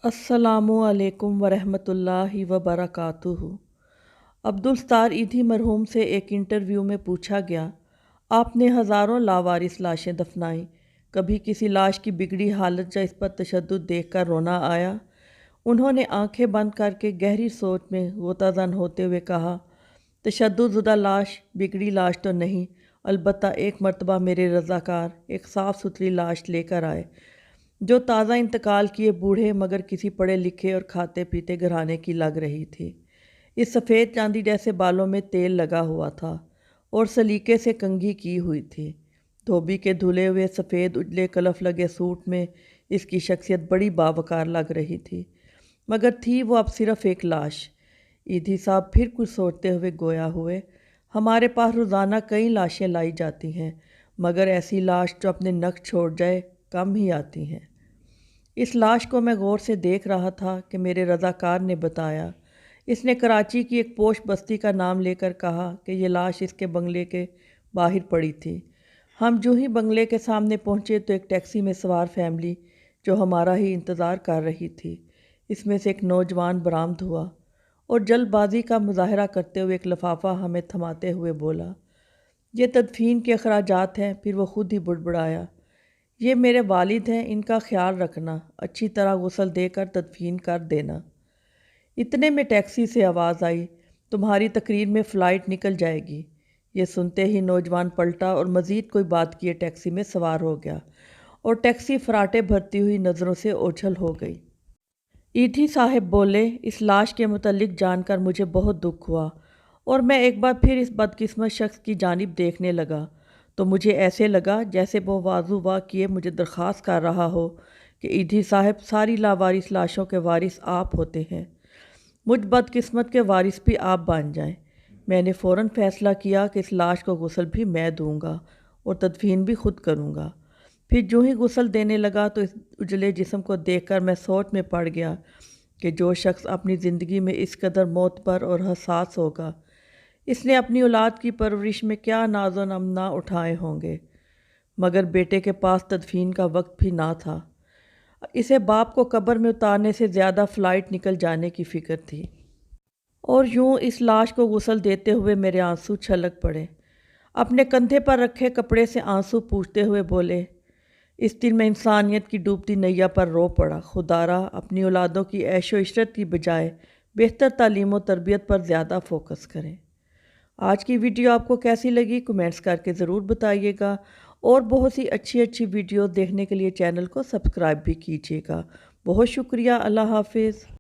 अस्सलामुअलैकुम वरहमतुल्लाहि वबरकातुहू। अब्दुल सत्तार ईधी मरहूम से एक इंटरव्यू में पूछा गया, आपने हज़ारों लावारिस लाशें दफनाई, कभी किसी लाश की बिगड़ी हालत या इस पर तशद्दुद देखकर रोना आया? उन्होंने आंखें बंद करके गहरी सोच में गोताज़न होते हुए कहा, तशद्दुदशुदा लाश बिगड़ी लाश तो नहीं, अलबत्ता एक मर्तबा मेरे रज़ाकार एक साफ़ सुथरी लाश लेकर आए जो ताज़ा इंतकाल किए बूढ़े मगर किसी पढ़े लिखे और खाते पीते घराने की लग रही थी। इस सफ़ेद चांदी जैसे बालों में तेल लगा हुआ था और सलीके से कंघी की हुई थी। धोबी के धुले हुए सफ़ेद उजले कलफ लगे सूट में इसकी शख्सियत बड़ी बावकार लग रही थी, मगर थी वो अब सिर्फ एक लाश। ईदी साहब फिर कुछ सोचते हुए गोया हुए, हमारे पास रोज़ाना कई लाशें लाई जाती हैं, मगर ऐसी लाश जो अपने नक्श छोड़ जाए कम ही आती हैं। इस लाश को मैं गौर से देख रहा था कि मेरे रज़ाकार ने बताया। इसने कराची की एक पोश बस्ती का नाम लेकर कहा कि ये लाश इसके बंगले के बाहर पड़ी थी। हम जो ही बंगले के सामने पहुंचे तो एक टैक्सी में सवार फैमिली जो हमारा ही इंतज़ार कर रही थी, इसमें से एक नौजवान बरामद हुआ और जल्दबाजी का मुजाहरा करते हुए एक लिफाफा हमें थमाते हुए बोला, ये तदफीन के अखराजात हैं। फिर वो खुद ही बुड़बुड़ाया, ये मेरे वालिद हैं, इनका ख्याल रखना, अच्छी तरह गुस्ल देकर तदफीन कर देना। इतने में टैक्सी से आवाज़ आई, तुम्हारी तकरीर में फ़्लाइट निकल जाएगी। ये सुनते ही नौजवान पलटा और मज़ीद कोई बात किए टैक्सी में सवार हो गया और टैक्सी फराटे भरती हुई नज़रों से ओझल हो गई। ईदी साहब बोले, इस लाश के मुतल्लिक जानकर मुझे बहुत दुख हुआ और मैं एक बार फिर इस बदकिस्मत शख्स की जानिब देखने लगा तो मुझे ऐसे लगा जैसे वो वाजू वाह किए मुझे दरख्वास्त कर रहा हो कि ईदी साहब, सारी लावारिस लाशों के वारिस आप होते हैं, मुझ बदकिस्मत के वारिस भी आप बन जाएं। मैंने फ़ौरन फ़ैसला किया कि इस लाश को गुस्ल भी मैं दूंगा और तदफीन भी खुद करूंगा। फिर जो ही गुस्ल देने लगा तो इस उजले जिस्म को देखकर मैं सोच में पड़ गया कि जो शख्स अपनी ज़िंदगी में इस कदर मोतबर और हसास होगा, इसने अपनी औलाद की परवरिश में क्या नाज़ो नम ना उठाए होंगे। मगर बेटे के पास तदफीन का वक्त भी ना था। इसे बाप को कब्र में उतारने से ज़्यादा फ़्लाइट निकल जाने की फ़िक्र थी। और यूं इस लाश को गुस्ल देते हुए मेरे आंसू छलक पड़े। अपने कंधे पर रखे कपड़े से आंसू पूछते हुए बोले, इस दिन में इंसानियत की डूबती नैया पर रो पड़ा। खुदारा अपनी औलादों की ऐशो इशरत की बजाय बेहतर तालीम व तरबियत पर ज़्यादा फोकस करें। आज की वीडियो आपको कैसी लगी कमेंट्स करके ज़रूर बताइएगा और बहुत सी अच्छी अच्छी वीडियो देखने के लिए चैनल को सब्सक्राइब भी कीजिएगा। बहुत शुक्रिया। अल्लाह हाफिज़।